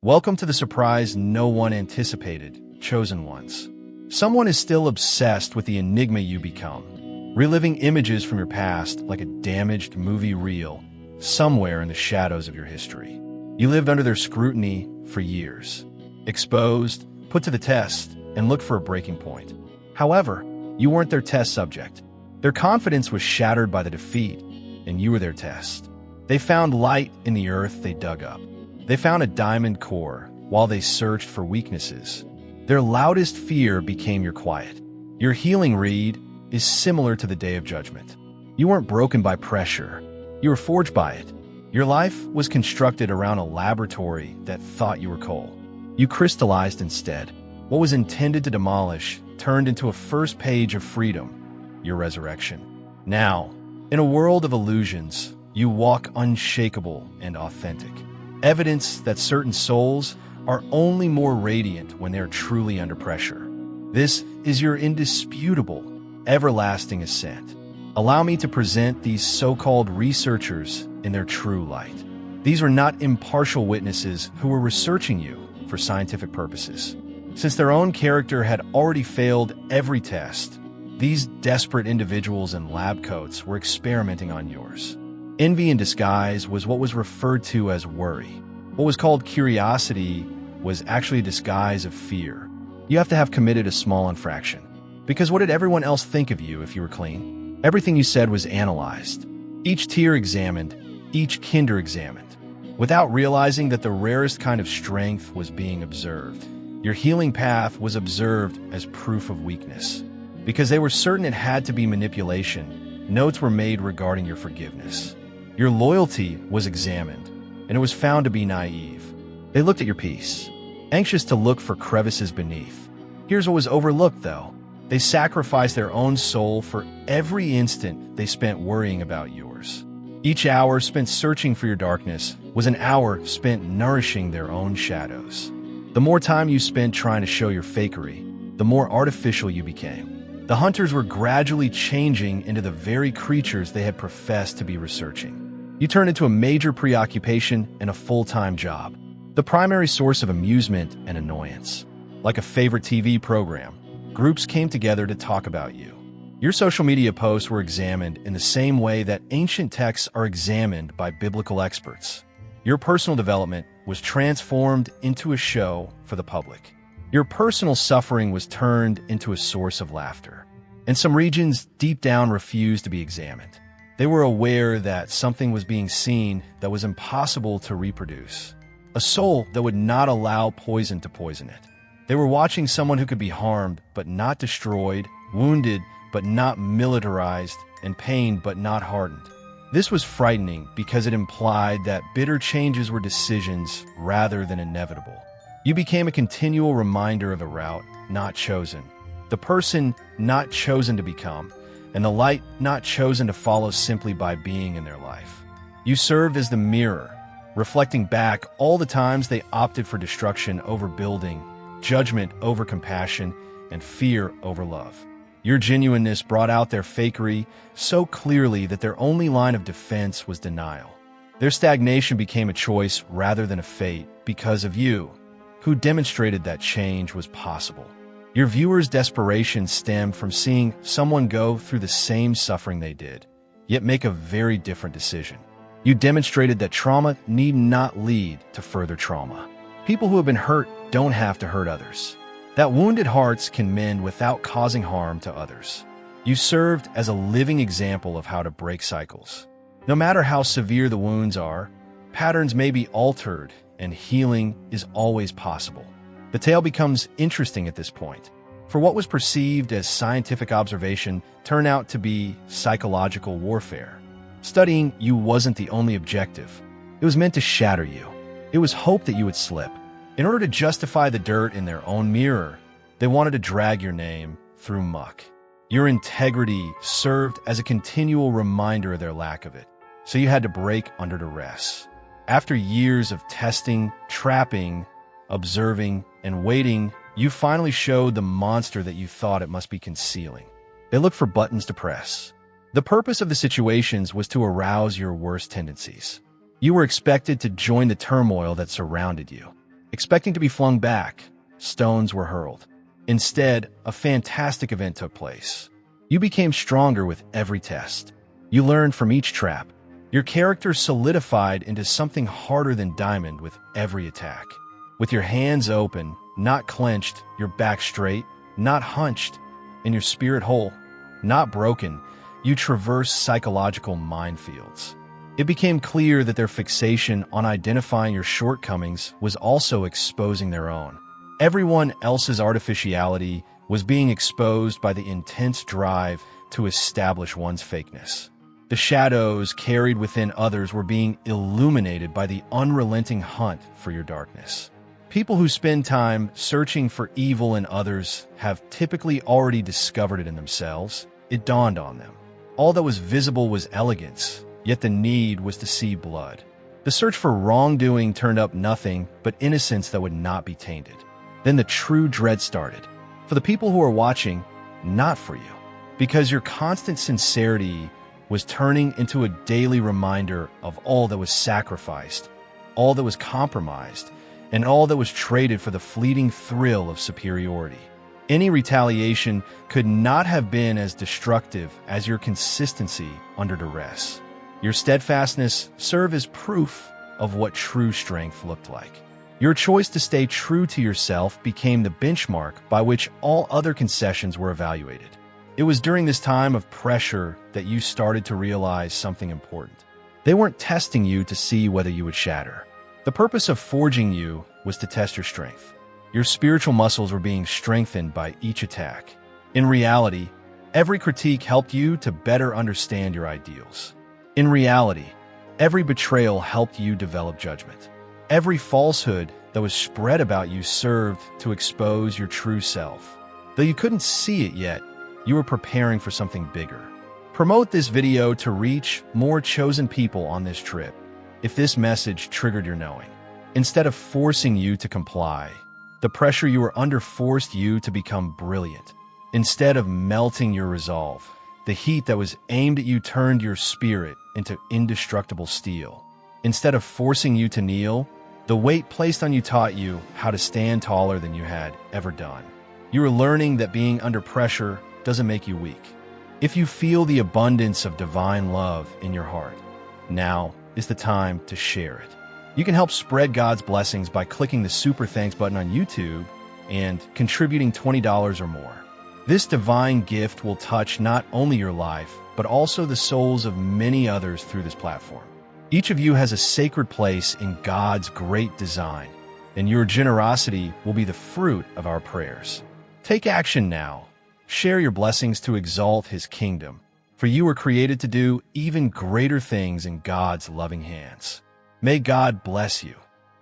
Welcome to the surprise no one anticipated, chosen ones. Someone is still obsessed with the enigma you become, reliving images from your past like a damaged movie reel somewhere in the shadows of your history. You lived under their scrutiny for years, exposed, put to the test, and looked for a breaking point. However, you weren't their test subject. Their confidence was shattered by the defeat, and you were their test. They found light in the earth they dug up. They found a diamond core while they searched for weaknesses. Their loudest fear became your quiet. Your healing read is similar to the Day of Judgment. You weren't broken by pressure. You were forged by it. Your life was constructed around a laboratory that thought you were coal. You crystallized instead. What was intended to demolish turned into a first page of freedom, your resurrection. Now, in a world of illusions, you walk unshakable and authentic. Evidence that certain souls are only more radiant when they're truly under pressure. This is your indisputable, everlasting ascent. Allow me to present these so-called researchers in their true light. These are not impartial witnesses who were researching you for scientific purposes. Since their own character had already failed every test, these desperate individuals in lab coats were experimenting on yours. Envy in disguise was what was referred to as worry. What was called curiosity was actually a disguise of fear. You have to have committed a small infraction. Because what did everyone else think of you if you were clean? Everything you said was analyzed. Each tear examined, each kinder examined. Without realizing that the rarest kind of strength was being observed. Your healing path was observed as proof of weakness. Because they were certain it had to be manipulation, notes were made regarding your forgiveness. Your loyalty was examined, and it was found to be naive. They looked at your peace, anxious to look for crevices beneath. Here's what was overlooked, though. They sacrificed their own soul for every instant they spent worrying about yours. Each hour spent searching for your darkness was an hour spent nourishing their own shadows. The more time you spent trying to show your fakery, the more artificial you became. The hunters were gradually changing into the very creatures they had professed to be researching. You turned into a major preoccupation and a full-time job, the primary source of amusement and annoyance. Like a favorite TV program, groups came together to talk about you. Your social media posts were examined in the same way that ancient texts are examined by biblical experts. Your personal development was transformed into a show for the public. Your personal suffering was turned into a source of laughter. And some regions deep down refused to be examined. They were aware that something was being seen that was impossible to reproduce. A soul that would not allow poison to poison it. They were watching someone who could be harmed but not destroyed, wounded but not militarized, and pained but not hardened. This was frightening because it implied that bitter changes were decisions rather than inevitable. You became a continual reminder of a route not chosen, the person not chosen to become, and the light not chosen to follow simply by being in their life. You served as the mirror, reflecting back all the times they opted for destruction over building, judgment over compassion, and fear over love. Your genuineness brought out their fakery so clearly that their only line of defense was denial. Their stagnation became a choice rather than a fate because of you, who demonstrated that change was possible. Your viewers' desperation stemmed from seeing someone go through the same suffering they did, yet make a very different decision. You demonstrated that trauma need not lead to further trauma. People who have been hurt don't have to hurt others. That wounded hearts can mend without causing harm to others. You served as a living example of how to break cycles. No matter how severe the wounds are, patterns may be altered and healing is always possible. The tale becomes interesting at this point, for what was perceived as scientific observation turned out to be psychological warfare. Studying you wasn't the only objective. It was meant to shatter you. It was hoped that you would slip. In order to justify the dirt in their own mirror, they wanted to drag your name through muck. Your integrity served as a continual reminder of their lack of it, so you had to break under duress. After years of testing, trapping, observing, and waiting, you finally showed the monster that you thought it must be concealing. They looked for buttons to press. The purpose of the situations was to arouse your worst tendencies. You were expected to join the turmoil that surrounded you, Expecting to be flung back, stones were hurled. Instead, a fantastic event took place. You became stronger with every test. You learned from each trap. Your character solidified into something harder than diamond with every attack. With your hands open, not clenched, your back straight, not hunched, and your spirit whole, not broken, you traverse psychological minefields. It became clear that their fixation on identifying your shortcomings was also exposing their own. Everyone else's artificiality was being exposed by the intense drive to establish one's fakeness. The shadows carried within others were being illuminated by the unrelenting hunt for your darkness. People who spend time searching for evil in others have typically already discovered it in themselves. It dawned on them. All that was visible was elegance, yet the need was to see blood. The search for wrongdoing turned up nothing but innocence that would not be tainted. Then the true dread started. For the people who are watching, not for you. Because your constant sincerity was turning into a daily reminder of all that was sacrificed, all that was compromised, and all that was traded for the fleeting thrill of superiority. Any retaliation could not have been as destructive as your consistency under duress. Your steadfastness served as proof of what true strength looked like. Your choice to stay true to yourself became the benchmark by which all other concessions were evaluated. It was during this time of pressure that you started to realize something important. They weren't testing you to see whether you would shatter. The purpose of forging you was to test your strength. Your spiritual muscles were being strengthened by each attack. In reality, every critique helped you to better understand your ideals. In reality, every betrayal helped you develop judgment. Every falsehood that was spread about you served to expose your true self. Though you couldn't see it yet, you were preparing for something bigger. Promote this video to reach more chosen people on this trip. If this message triggered your knowing, instead of forcing you to comply, the pressure you were under forced you to become brilliant. Instead of melting your resolve, the heat that was aimed at you turned your spirit into indestructible steel. Instead of forcing you to kneel, the weight placed on you taught you how to stand taller than you had ever done. You were learning that being under pressure doesn't make you weak. If you feel the abundance of divine love in your heart, now is the time to share it. You can help spread God's blessings by clicking the Super Thanks button on YouTube and contributing $20 or more. This divine gift will touch not only your life, but also the souls of many others through this platform. Each of you has a sacred place in God's great design, and your generosity will be the fruit of our prayers. Take action now. Share your blessings to exalt His kingdom, for you were created to do even greater things in God's loving hands. May God bless you.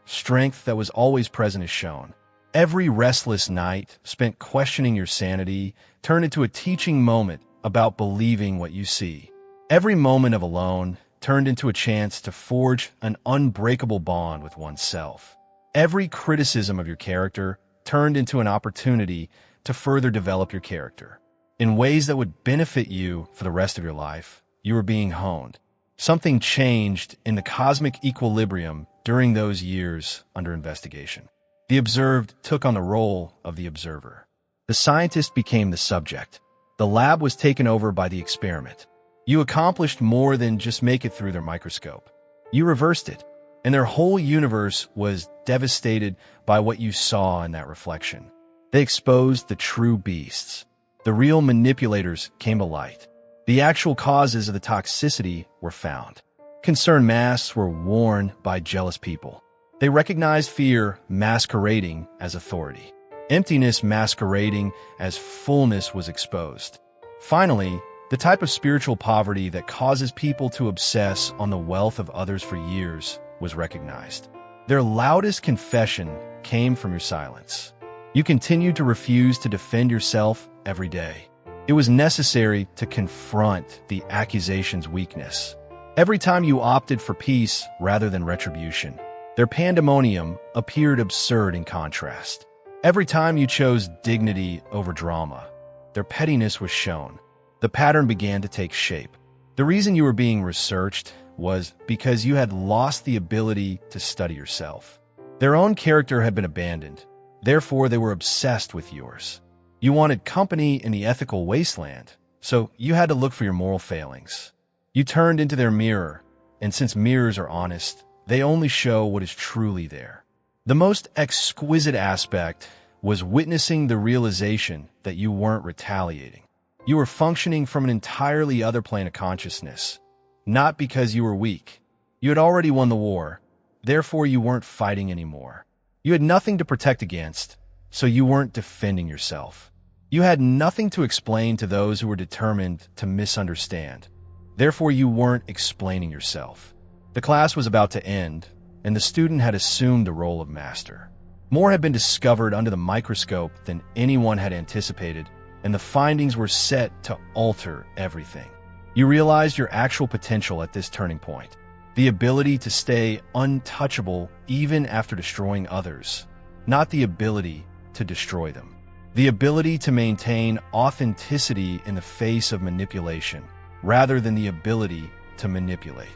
Strength that was always present is shown. Every restless night spent questioning your sanity turned into a teaching moment about believing what you see. Every moment of alone turned into a chance to forge an unbreakable bond with oneself. Every criticism of your character turned into an opportunity to further develop your character. In ways that would benefit you for the rest of your life, you were being honed. Something changed in the cosmic equilibrium during those years under investigation. The observed took on the role of the observer. The scientist became the subject. The lab was taken over by the experiment. You accomplished more than just make it through their microscope. You reversed it, and their whole universe was devastated by what you saw in that reflection. They exposed the true beasts. The real manipulators came to light. The actual causes of the toxicity were found. Concerned masks were worn by jealous people. They recognized fear masquerading as authority. Emptiness masquerading as fullness was exposed. Finally, the type of spiritual poverty that causes people to obsess on the wealth of others for years was recognized. Their loudest confession came from your silence. You continued to refuse to defend yourself every day. It was necessary to confront the accusation's weakness. Every time you opted for peace rather than retribution, their pandemonium appeared absurd in contrast. Every time you chose dignity over drama, their pettiness was shown. The pattern began to take shape. The reason you were being researched was because you had lost the ability to study yourself. Their own character had been abandoned. Therefore, they were obsessed with yours. You wanted company in the ethical wasteland, so you had to look for your moral failings. You turned into their mirror, and since mirrors are honest, they only show what is truly there. The most exquisite aspect was witnessing the realization that you weren't retaliating. You were functioning from an entirely other plane of consciousness, not because you were weak. You had already won the war, therefore you weren't fighting anymore. You had nothing to protect against, so you weren't defending yourself. You had nothing to explain to those who were determined to misunderstand. Therefore, you weren't explaining yourself. The class was about to end, and the student had assumed the role of master. More had been discovered under the microscope than anyone had anticipated, and the findings were set to alter everything. You realized your actual potential at this turning point. The ability to stay untouchable even after destroying others, not the ability to destroy them. The ability to maintain authenticity in the face of manipulation, rather than the ability to manipulate.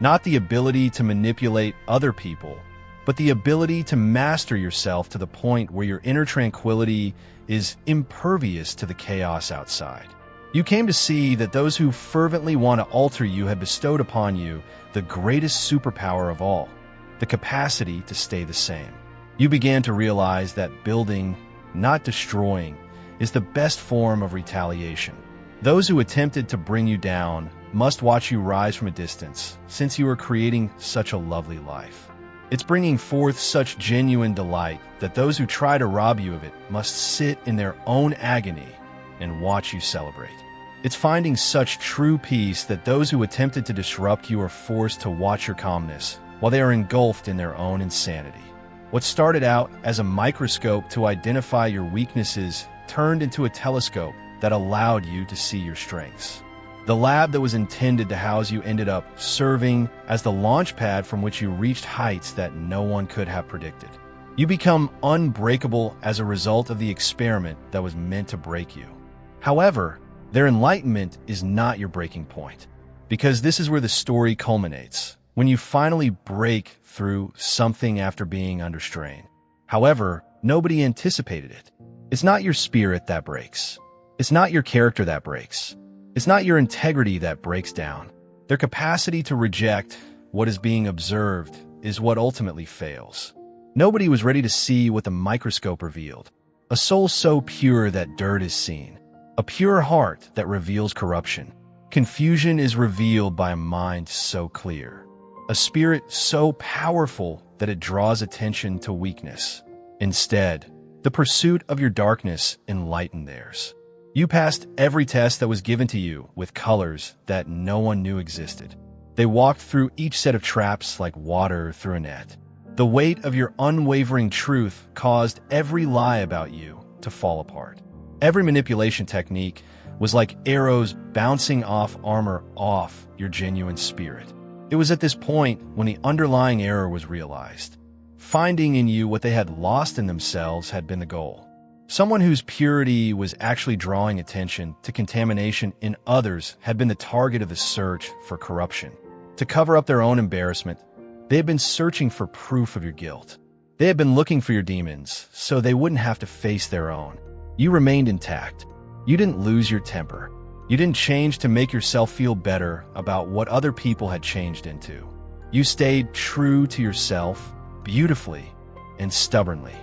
Not the ability to manipulate other people, but the ability to master yourself to the point where your inner tranquility is impervious to the chaos outside. You came to see that those who fervently want to alter you had bestowed upon you the greatest superpower of all, the capacity to stay the same. You began to realize that building, not destroying, is the best form of retaliation. Those who attempted to bring you down must watch you rise from a distance, since you are creating such a lovely life. It's bringing forth such genuine delight that those who try to rob you of it must sit in their own agony and watch you celebrate. It's finding such true peace that those who attempted to disrupt you are forced to watch your calmness while they are engulfed in their own insanity. What started out as a microscope to identify your weaknesses turned into a telescope that allowed you to see your strengths. The lab that was intended to house you ended up serving as the launch pad from which you reached heights that no one could have predicted. You become unbreakable as a result of the experiment that was meant to break you. However, their enlightenment is not your breaking point, because this is where the story culminates, when you finally break through something after being under strain. However, nobody anticipated it. It's not your spirit that breaks. It's not your character that breaks. It's not your integrity that breaks down. Their capacity to reject what is being observed is what ultimately fails. Nobody was ready to see what the microscope revealed. A soul so pure that dirt is seen. A pure heart that reveals corruption. Confusion is revealed by a mind so clear. A spirit so powerful that it draws attention to weakness. Instead, the pursuit of your darkness enlightened theirs. You passed every test that was given to you with colors that no one knew existed. They walked through each set of traps like water through a net. The weight of your unwavering truth caused every lie about you to fall apart. Every manipulation technique was like arrows bouncing off armor off your genuine spirit. It was at this point when the underlying error was realized. Finding in you what they had lost in themselves had been the goal. Someone whose purity was actually drawing attention to contamination in others had been the target of the search for corruption. To cover up their own embarrassment, they had been searching for proof of your guilt. They had been looking for your demons so they wouldn't have to face their own. You remained intact. You didn't lose your temper. You didn't change to make yourself feel better about what other people had changed into. You stayed true to yourself, beautifully and stubbornly.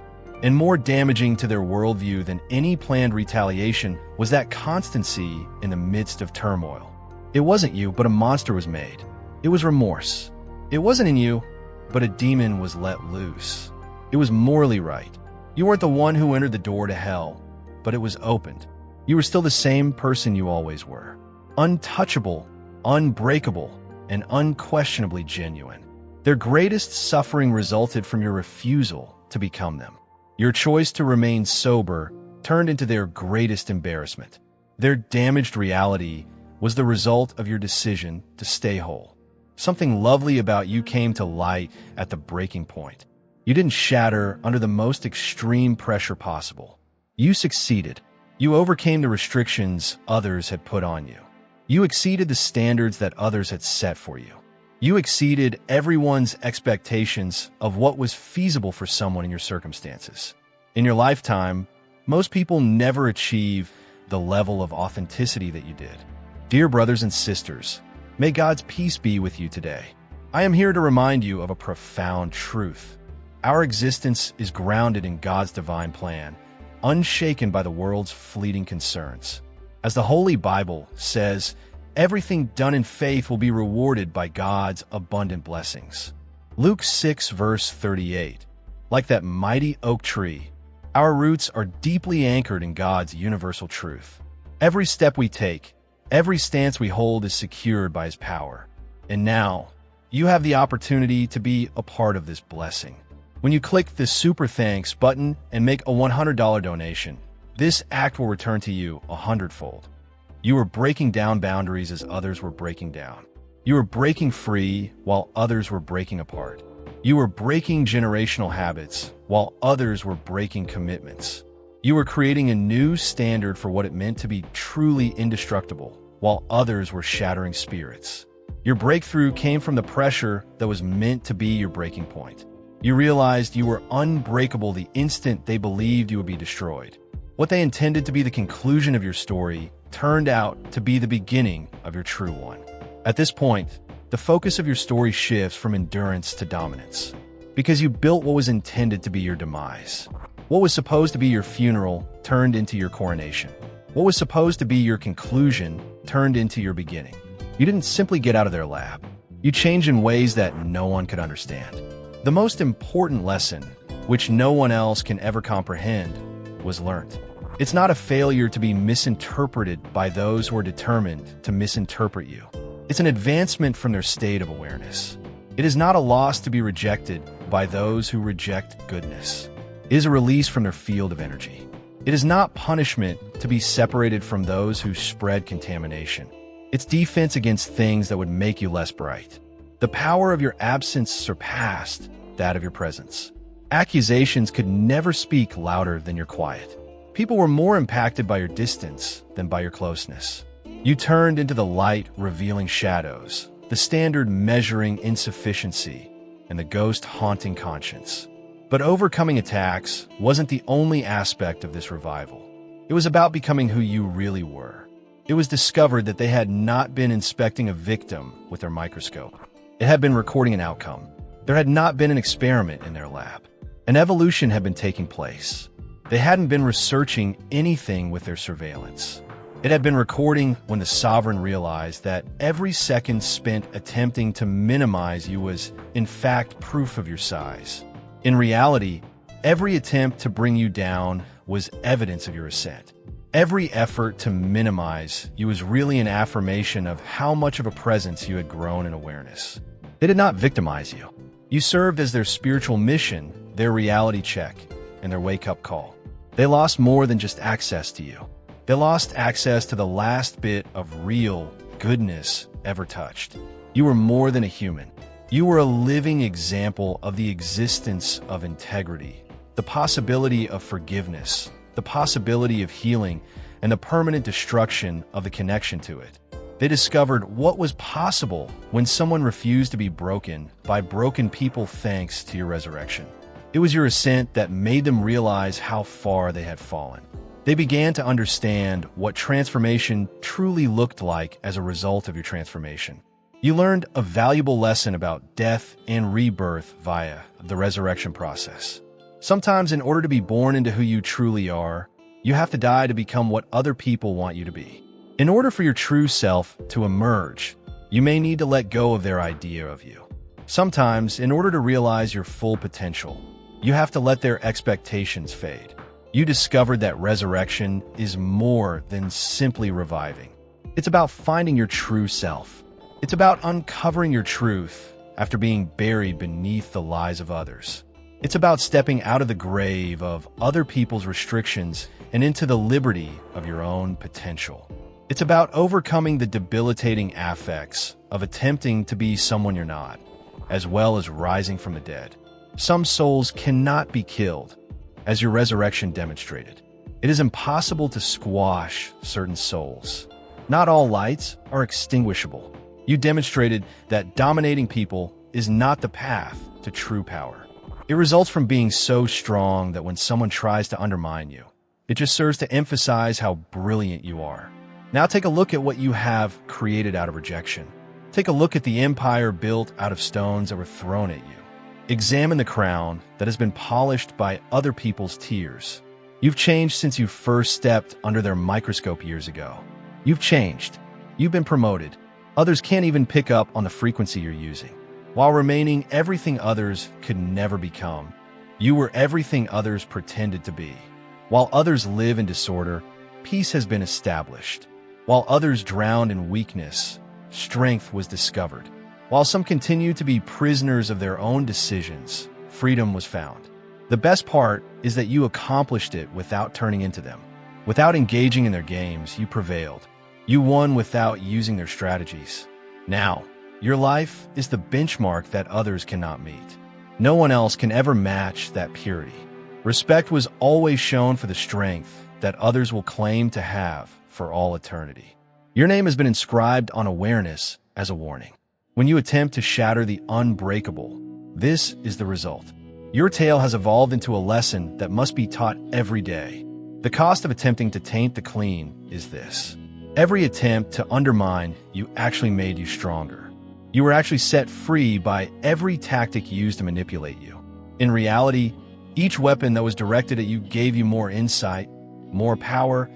And more damaging to their worldview than any planned retaliation was that constancy in the midst of turmoil. It wasn't you, but a monster was made. It was remorse. It wasn't in you, but a demon was let loose. It was morally right. You weren't the one who entered the door to hell, but it was opened. You were still the same person you always were. Untouchable, unbreakable, and unquestionably genuine. Their greatest suffering resulted from your refusal to become them. Your choice to remain sober turned into their greatest embarrassment. Their damaged reality was the result of your decision to stay whole. Something lovely about you came to light at the breaking point. You didn't shatter under the most extreme pressure possible. You succeeded. You overcame the restrictions others had put on you. You exceeded the standards that others had set for you. You exceeded everyone's expectations of what was feasible for someone in your circumstances. In your lifetime, most people never achieve the level of authenticity that you did. Dear brothers and sisters, may God's peace be with you today. I am here to remind you of a profound truth. Our existence is grounded in God's divine plan, unshaken by the world's fleeting concerns. As the Holy Bible says, everything done in faith will be rewarded by God's abundant blessings. Luke 6 verse 38. Like that mighty oak tree, our roots are deeply anchored in God's universal truth. Every step we take, every stance we hold is secured by His power. And now, you have the opportunity to be a part of this blessing. When you click the Super Thanks button and make a $100 donation, this act will return to you 100-fold. You are breaking down boundaries as others were breaking down. You are breaking free while others were breaking apart. You were breaking generational habits while others were breaking commitments. You were creating a new standard for what it meant to be truly indestructible while others were shattering spirits. Your breakthrough came from the pressure that was meant to be your breaking point. You realized you were unbreakable the instant they believed you would be destroyed. What they intended to be the conclusion of your story turned out to be the beginning of your true one. At this point, the focus of your story shifts from endurance to dominance, because you built what was intended to be your demise. What was supposed to be your funeral turned into your coronation. What was supposed to be your conclusion turned into your beginning. You didn't simply get out of their lab. You changed in ways that no one could understand. The most important lesson, which no one else can ever comprehend, was learned. It's not a failure to be misinterpreted by those who are determined to misinterpret you. It's an advancement from their state of awareness. It is not a loss to be rejected by those who reject goodness. It is a release from their field of energy. It is not punishment to be separated from those who spread contamination. It's defense against things that would make you less bright. The power of your absence surpassed that of your presence. Accusations could never speak louder than your quiet. People were more impacted by your distance than by your closeness. You turned into the light revealing shadows, the standard measuring insufficiency, and the ghost haunting conscience. But overcoming attacks wasn't the only aspect of this revival. It was about becoming who you really were. It was discovered that they had not been inspecting a victim with their microscope. It had been recording an outcome. There had not been an experiment in their lab. An evolution had been taking place. They hadn't been researching anything with their surveillance. It had been recording when the sovereign realized that every second spent attempting to minimize you was, in fact, proof of your size. In reality, every attempt to bring you down was evidence of your ascent. Every effort to minimize you was really an affirmation of how much of a presence you had grown in awareness. They did not victimize you. You served as their spiritual mission, their reality check, and their wake-up call. They lost more than just access to you. They lost access to the last bit of real goodness ever touched. You were more than a human. You were a living example of the existence of integrity, the possibility of forgiveness, the possibility of healing, and the permanent destruction of the connection to it. They discovered what was possible when someone refused to be broken by broken people thanks to your resurrection. It was your ascent that made them realize how far they had fallen. They began to understand what transformation truly looked like as a result of your transformation. You learned a valuable lesson about death and rebirth via the resurrection process. Sometimes, in order to be born into who you truly are, you have to die to become what other people want you to be. In order for your true self to emerge, you may need to let go of their idea of you. Sometimes, in order to realize your full potential, you have to let their expectations fade. You discovered that resurrection is more than simply reviving. It's about finding your true self. It's about uncovering your truth after being buried beneath the lies of others. It's about stepping out of the grave of other people's restrictions and into the liberty of your own potential. It's about overcoming the debilitating affects of attempting to be someone you're not, as well as rising from the dead. Some souls cannot be killed, as your resurrection demonstrated. It is impossible to squash certain souls. Not all lights are extinguishable. You demonstrated that dominating people is not the path to true power. It results from being so strong that when someone tries to undermine you, it just serves to emphasize how brilliant you are. Now take a look at what you have created out of rejection. Take a look at the empire built out of stones that were thrown at you. Examine the crown that has been polished by other people's tears. You've changed since you first stepped under their microscope years ago. You've changed. You've been promoted. Others can't even pick up on the frequency you're using. While remaining everything others could never become, you were everything others pretended to be. While others live in disorder, peace has been established. While others drowned in weakness, strength was discovered. While some continue to be prisoners of their own decisions, freedom was found. The best part is that you accomplished it without turning into them. Without engaging in their games, you prevailed. You won without using their strategies. Now, your life is the benchmark that others cannot meet. No one else can ever match that purity. Respect was always shown for the strength that others will claim to have for all eternity. Your name has been inscribed on awareness as a warning. When you attempt to shatter the unbreakable, this is the result. Your tale has evolved into a lesson that must be taught every day. The cost of attempting to taint the clean is this. Every attempt to undermine you actually made you stronger. You were actually set free by every tactic used to manipulate you. In reality, each weapon that was directed at you gave you more insight, more power,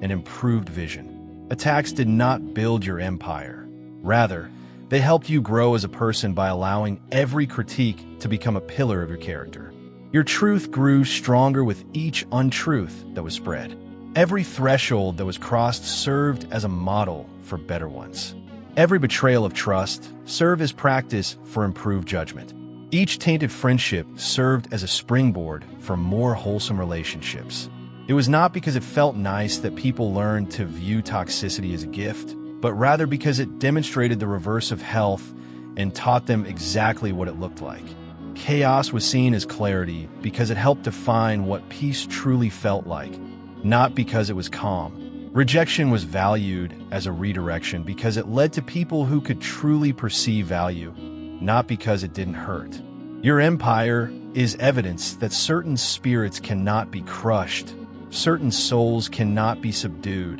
and improved vision. Attacks did not build your empire. Rather, they helped you grow as a person by allowing every critique to become a pillar of your character. Your truth grew stronger with each untruth that was spread. Every threshold that was crossed served as a model for better ones. Every betrayal of trust served as practice for improved judgment. Each tainted friendship served as a springboard for more wholesome relationships. It was not because it felt nice that people learned to view toxicity as a gift, but rather because it demonstrated the reverse of health and taught them exactly what it looked like. Chaos was seen as clarity because it helped define what peace truly felt like, not because it was calm. Rejection was valued as a redirection because it led to people who could truly perceive value, not because it didn't hurt. Your empire is evidence that certain spirits cannot be crushed, certain souls cannot be subdued,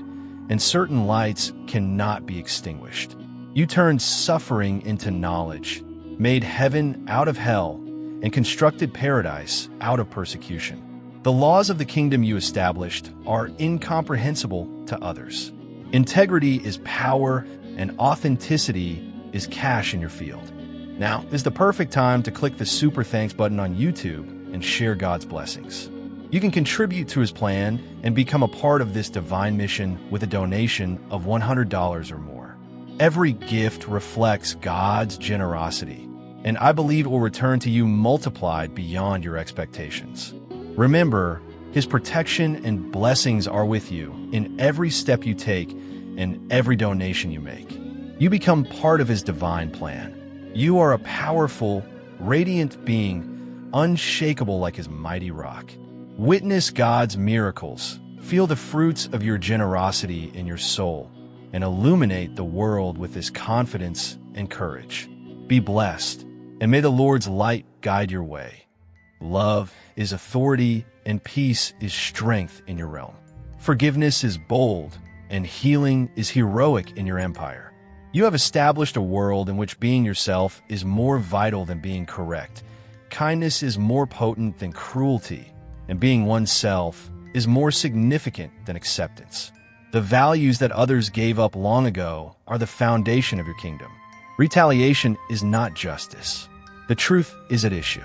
and certain lights cannot be extinguished. You turned suffering into knowledge, made heaven out of hell, and constructed paradise out of persecution. The laws of the kingdom you established are incomprehensible to others. Integrity is power, and authenticity is cash in your field. Now is the perfect time to click the super thanks button on YouTube and share God's blessings. You can contribute to his plan and become a part of this divine mission with a donation of $100 or more. Every gift reflects God's generosity, and I believe it will return to you multiplied beyond your expectations. Remember, his protection and blessings are with you in every step you take and every donation you make. You become part of his divine plan. You are a powerful, radiant being, unshakable like his mighty rock. Witness God's miracles, feel the fruits of your generosity in your soul, and illuminate the world with his confidence and courage. Be blessed, and may the Lord's light guide your way. Love is authority, and peace is strength in your realm. Forgiveness is bold, and healing is heroic in your empire. You have established a world in which being yourself is more vital than being correct. Kindness is more potent than cruelty, and being oneself is more significant than acceptance. The values that others gave up long ago are the foundation of your kingdom. Retaliation is not justice. The truth is at issue.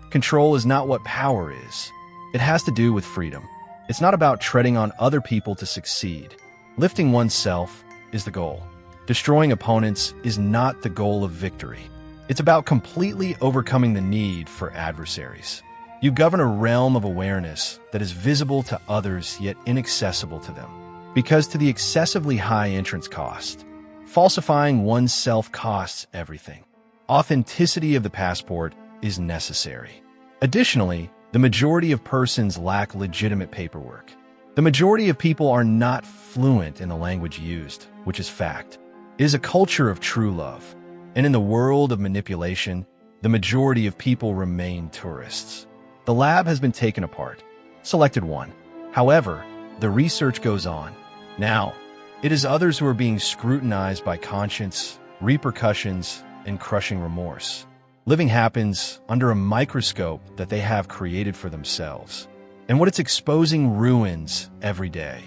Control is not what power is. It has to do with freedom. It's not about treading on other people to succeed. Lifting oneself is the goal. Destroying opponents is not the goal of victory. It's about completely overcoming the need for adversaries. You govern a realm of awareness that is visible to others yet inaccessible to them. Because to the excessively high entrance cost, falsifying oneself costs everything. Authenticity of the passport is necessary. Additionally, the majority of persons lack legitimate paperwork. The majority of people are not fluent in the language used, which is fact. It is a culture of true love. And in the world of manipulation, the majority of people remain tourists. The lab has been taken apart. Selected one. However, the research goes on. Now, it is others who are being scrutinized by conscience, repercussions, and crushing remorse. Living happens under a microscope that they have created for themselves. And what it's exposing ruins every day.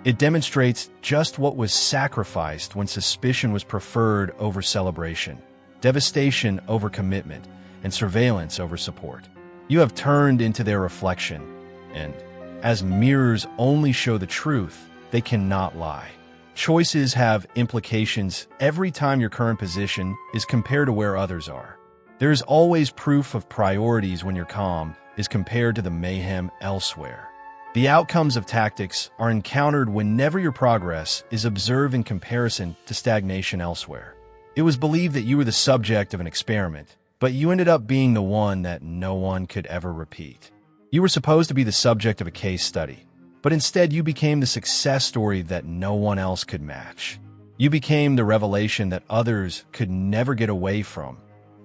It demonstrates just what was sacrificed when suspicion was preferred over celebration, devastation over commitment, and surveillance over support. You have turned into their reflection, and as mirrors only show the truth, they cannot lie. Choices have implications every time your current position is compared to where others are. There is always proof of priorities when your calm is compared to the mayhem elsewhere. The outcomes of tactics are encountered whenever your progress is observed in comparison to stagnation elsewhere. It was believed that you were the subject of an experiment, but you ended up being the one that no one could ever repeat. You were supposed to be the subject of a case study, but instead you became the success story that no one else could match. You became the revelation that others could never get away from,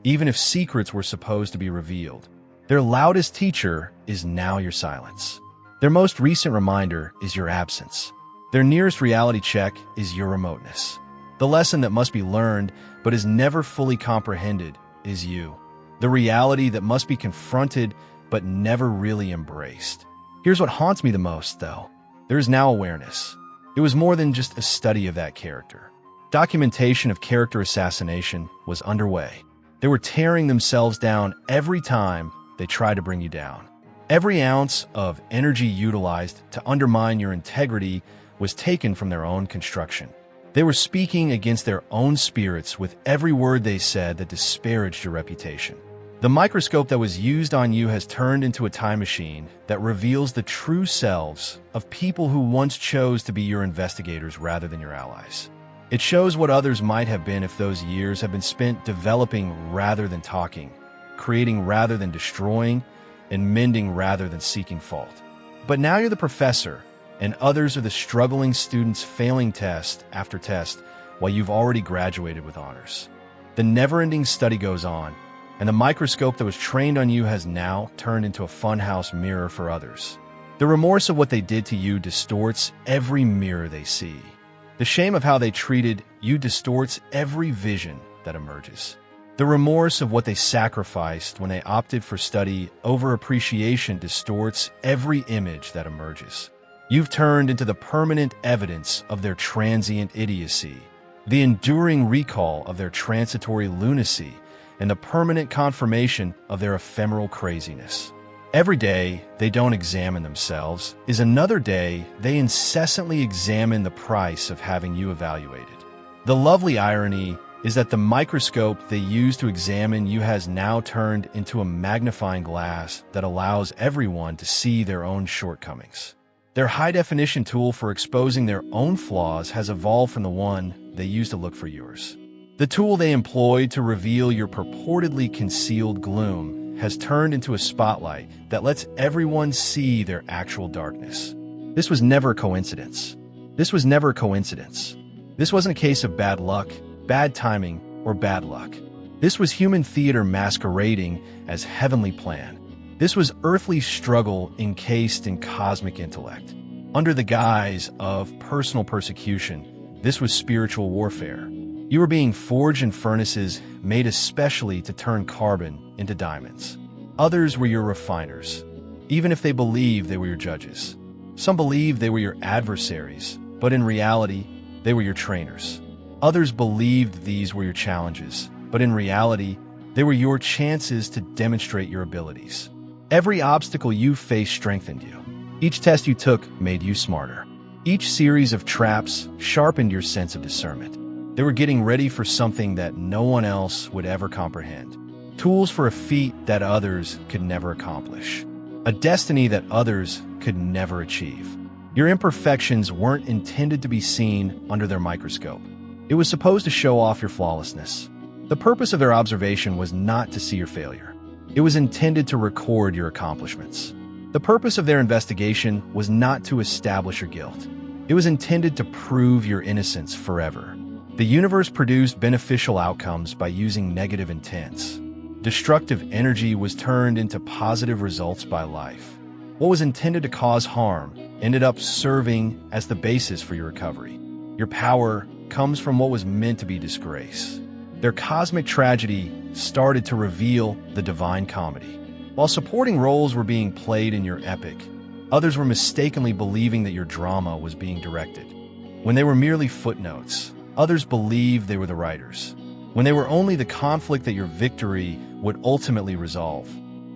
even if secrets were supposed to be revealed. Their loudest teacher is now your silence. Their most recent reminder is your absence. Their nearest reality check is your remoteness. The lesson that must be learned but is never fully comprehended is you. The reality that must be confronted but never really embraced. Here's what haunts me the most, though. There is now awareness. It was more than just a study of that character. Documentation of character assassination was underway. They were tearing themselves down every time they tried to bring you down. Every ounce of energy utilized to undermine your integrity was taken from their own construction. They were speaking against their own spirits with every word they said that disparaged your reputation. The microscope that was used on you has turned into a time machine that reveals the true selves of people who once chose to be your investigators rather than your allies. It shows what others might have been if those years had been spent developing rather than talking, creating rather than destroying, and mending rather than seeking fault. But now you're the professor, and others are the struggling students failing test after test while you've already graduated with honors. The never-ending study goes on, and the microscope that was trained on you has now turned into a funhouse mirror for others. The remorse of what they did to you distorts every mirror they see. The shame of how they treated you distorts every vision that emerges. The remorse of what they sacrificed when they opted for study over appreciation distorts every image that emerges. You've turned into the permanent evidence of their transient idiocy, the enduring recall of their transitory lunacy, and the permanent confirmation of their ephemeral craziness. Every day they don't examine themselves is another day they incessantly examine the price of having you evaluated. The lovely irony is that the microscope they use to examine you has now turned into a magnifying glass that allows everyone to see their own shortcomings. Their high-definition tool for exposing their own flaws has evolved from the one they used to look for yours. The tool they employ to reveal your purportedly concealed gloom has turned into a spotlight that lets everyone see their actual darkness. This was never a coincidence. This was never a coincidence. This wasn't a case of bad luck, bad timing, or bad luck. This was human theater masquerading as heavenly plan. This was earthly struggle encased in cosmic intellect. Under the guise of personal persecution, this was spiritual warfare. You were being forged in furnaces made especially to turn carbon into diamonds. Others were your refiners, even if they believed they were your judges. Some believed they were your adversaries, but in reality, they were your trainers. Others believed these were your challenges, but in reality, they were your chances to demonstrate your abilities. Every obstacle you faced strengthened you. Each test you took made you smarter. Each series of traps sharpened your sense of discernment. They were getting ready for something that no one else would ever comprehend. Tools for a feat that others could never accomplish. A destiny that others could never achieve. Your imperfections weren't intended to be seen under their microscope. It was supposed to show off your flawlessness. The purpose of their observation was not to see your failure. It was intended to record your accomplishments. The purpose of their investigation was not to establish your guilt. It was intended to prove your innocence forever. The universe produced beneficial outcomes by using negative intents. Destructive energy was turned into positive results by life. What was intended to cause harm ended up serving as the basis for your recovery. Your power comes from what was meant to be disgrace. Their cosmic tragedy started to reveal the divine comedy. While supporting roles were being played in your epic, others were mistakenly believing that your drama was being directed. When they were merely footnotes, others believed they were the writers. When they were only the conflict that your victory would ultimately resolve,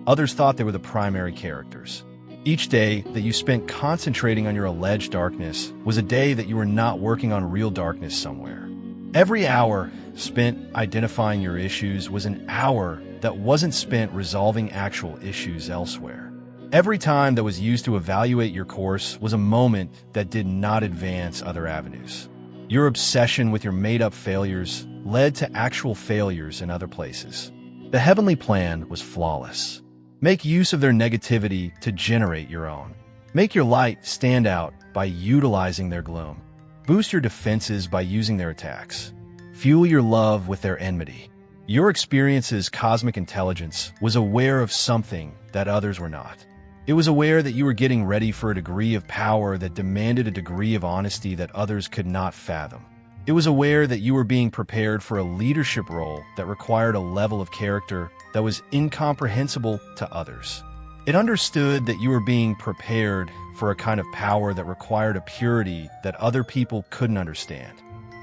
others thought they were the primary characters. Each day that you spent concentrating on your alleged darkness was a day that you were not working on real darkness somewhere. Every hour spent identifying your issues was an hour that wasn't spent resolving actual issues elsewhere. Every time that was used to evaluate your course was a moment that did not advance other avenues. Your obsession with your made-up failures led to actual failures in other places. The heavenly plan was flawless. Make use of their negativity to generate your own. Make your light stand out by utilizing their gloom. Boost your defenses by using their attacks. Fuel your love with their enmity. Your experience's cosmic intelligence was aware of something that others were not. It was aware that you were getting ready for a degree of power that demanded a degree of honesty that others could not fathom. It was aware that you were being prepared for a leadership role that required a level of character that was incomprehensible to others. It understood that you were being prepared for a kind of power that required a purity that other people couldn't understand.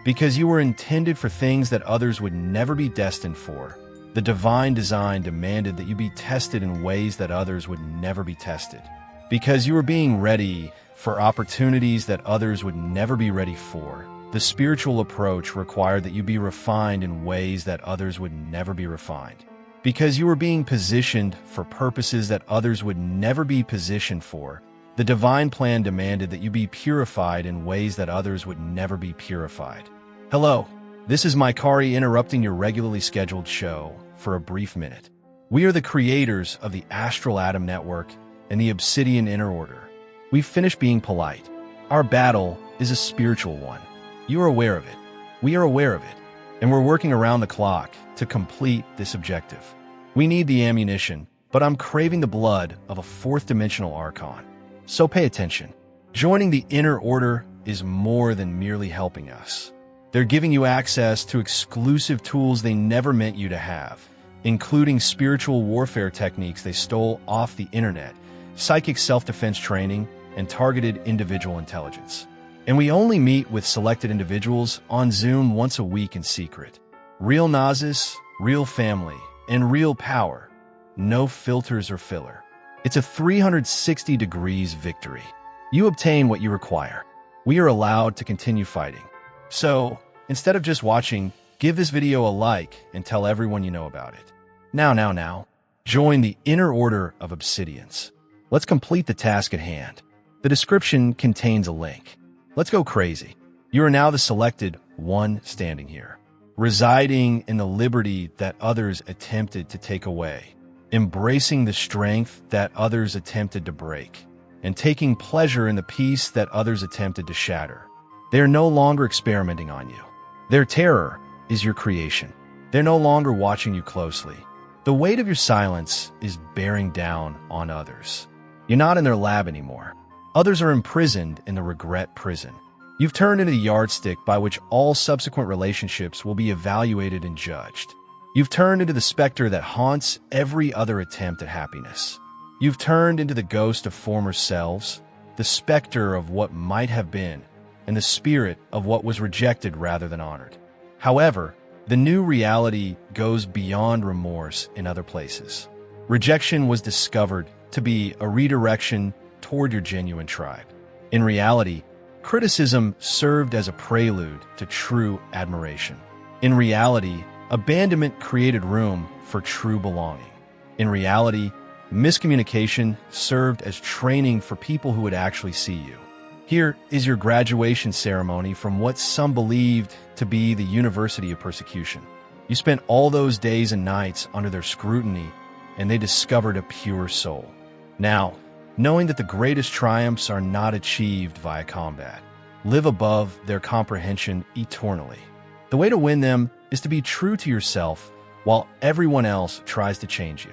Because you were intended for things that others would never be destined for, the divine design demanded that you be tested in ways that others would never be tested. Because you were being ready for opportunities that others would never be ready for, the spiritual approach required that you be refined in ways that others would never be refined. Because you were being positioned for purposes that others would never be positioned for, the divine plan demanded that you be purified in ways that others would never be purified. Hello, this is Mikari interrupting your regularly scheduled show for a brief minute. We are the creators of the Astral Atom Network and the Obsidian Inner Order. We've finished being polite. Our battle is a spiritual one. You are aware of it. We are aware of it. And we're working around the clock to complete this objective. We need the ammunition, but I'm craving the blood of a fourth-dimensional Archon. So pay attention. Joining the Inner Order is more than merely helping us. They're giving you access to exclusive tools they never meant you to have, including spiritual warfare techniques they stole off the internet, psychic self-defense training, and targeted individual intelligence. And we only meet with selected individuals on Zoom once a week in secret. Real Nazis, real family, and real power. No filters or filler. It's a 360 degrees victory. You obtain what you require. We are allowed to continue fighting. So, instead of just watching, give this video a like and tell everyone you know about it. Now. Join the Inner Order of Obsidians. Let's complete the task at hand. The description contains a link. Let's go crazy. You are now the selected one standing here, residing in the liberty that others attempted to take away, embracing the strength that others attempted to break, and taking pleasure in the peace that others attempted to shatter. They are no longer experimenting on you. Their terror is your creation. They're no longer watching you closely. The weight of your silence is bearing down on others. You're not in their lab anymore. Others are imprisoned in the regret prison. You've turned into the yardstick by which all subsequent relationships will be evaluated and judged. You've turned into the specter that haunts every other attempt at happiness. You've turned into the ghost of former selves, the specter of what might have been, and the spirit of what was rejected rather than honored. However, the new reality goes beyond remorse in other places. Rejection was discovered to be a redirection toward your genuine tribe. In reality, criticism served as a prelude to true admiration. In reality, abandonment created room for true belonging. In reality, miscommunication served as training for people who would actually see you. Here is your graduation ceremony from what some believed to be the University of Persecution. You spent all those days and nights under their scrutiny, and they discovered a pure soul. Now, knowing that the greatest triumphs are not achieved via combat, live above their comprehension eternally. The way to win them is to be true to yourself while everyone else tries to change you.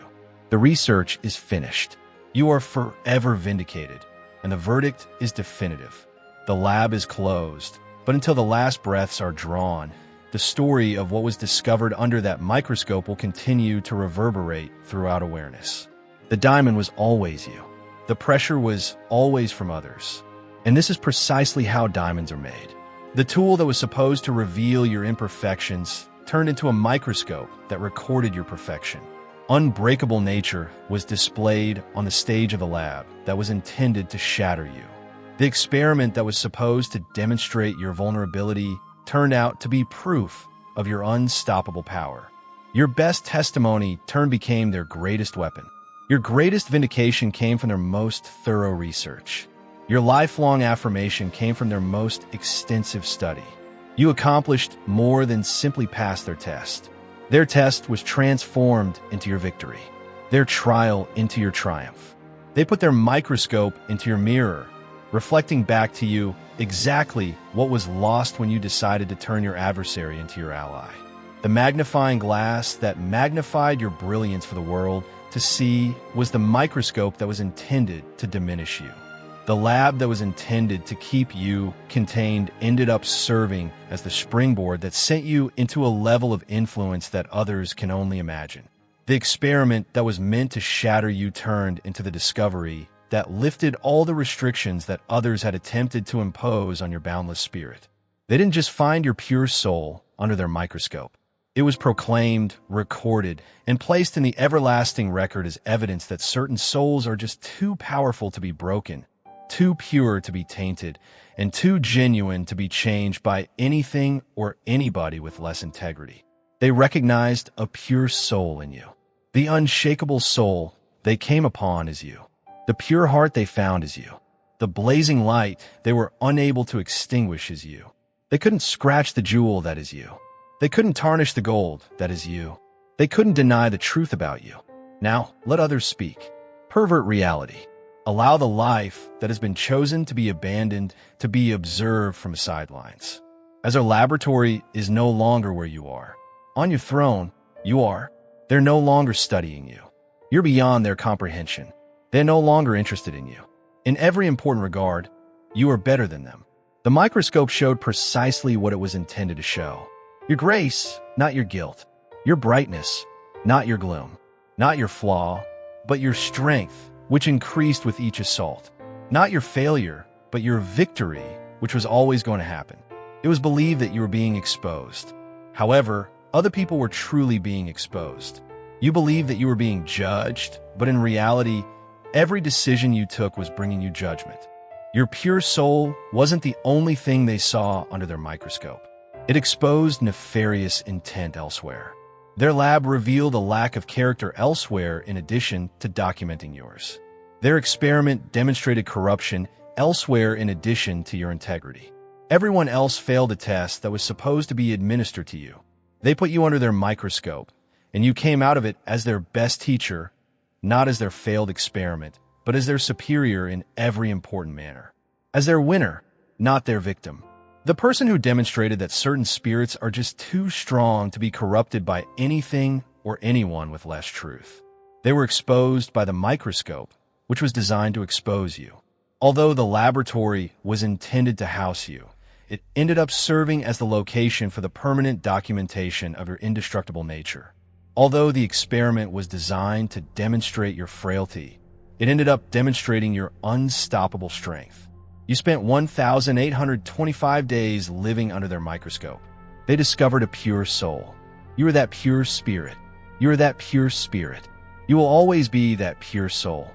The research is finished. You are forever vindicated, and the verdict is definitive. The lab is closed, but until the last breaths are drawn, the story of what was discovered under that microscope will continue to reverberate throughout awareness. The diamond was always you. The pressure was always from others. And this is precisely how diamonds are made. The tool that was supposed to reveal your imperfections turned into a microscope that recorded your perfection. Unbreakable nature was displayed on the stage of the lab that was intended to shatter you. The experiment that was supposed to demonstrate your vulnerability turned out to be proof of your unstoppable power. Your best testimony became their greatest weapon. Your greatest vindication came from their most thorough research. Your lifelong affirmation came from their most extensive study. You accomplished more than simply pass their test. Their test was transformed into your victory, their trial into your triumph. They put their microscope into your mirror, reflecting back to you exactly what was lost when you decided to turn your adversary into your ally. The magnifying glass that magnified your brilliance for the world to see was the microscope that was intended to diminish you. The lab that was intended to keep you contained ended up serving as the springboard that sent you into a level of influence that others can only imagine. The experiment that was meant to shatter you turned into the discovery that lifted all the restrictions that others had attempted to impose on your boundless spirit. They didn't just find your pure soul under their microscope. It was proclaimed, recorded, and placed in the everlasting record as evidence that certain souls are just too powerful to be broken, too pure to be tainted, and too genuine to be changed by anything or anybody with less integrity. They recognized a pure soul in you. The unshakable soul they came upon is you. The pure heart they found is you. The blazing light they were unable to extinguish is you. They couldn't scratch the jewel that is you. They couldn't tarnish the gold that is you. They couldn't deny the truth about you. Now, let others speak. Pervert reality. Allow the life that has been chosen to be abandoned to be observed from the sidelines. As our laboratory is no longer where you are. On your throne, you are. They're no longer studying you. You're beyond their comprehension. They're no longer interested in you. In every important regard, you are better than them. The microscope showed precisely what it was intended to show. Your grace, not your guilt. Your brightness, not your gloom. Not your flaw, but your strength, which increased with each assault. Not your failure, but your victory, which was always going to happen. It was believed that you were being exposed. However, other people were truly being exposed. You believed that you were being judged, but in reality, every decision you took was bringing you judgment. Your pure soul wasn't the only thing they saw under their microscope. It exposed nefarious intent elsewhere. Their lab revealed a lack of character elsewhere in addition to documenting yours. Their experiment demonstrated corruption elsewhere in addition to your integrity. Everyone else failed a test that was supposed to be administered to you. They put you under their microscope, and you came out of it as their best teacher, not as their failed experiment, but as their superior in every important manner. As their winner, not their victim. The person who demonstrated that certain spirits are just too strong to be corrupted by anything or anyone with less truth. They were exposed by the microscope, which was designed to expose you. Although the laboratory was intended to house you, it ended up serving as the location for the permanent documentation of your indestructible nature. Although the experiment was designed to demonstrate your frailty, it ended up demonstrating your unstoppable strength. You spent 1,825 days living under their microscope. They discovered a pure soul. You are that pure spirit. You are that pure spirit. You will always be that pure soul.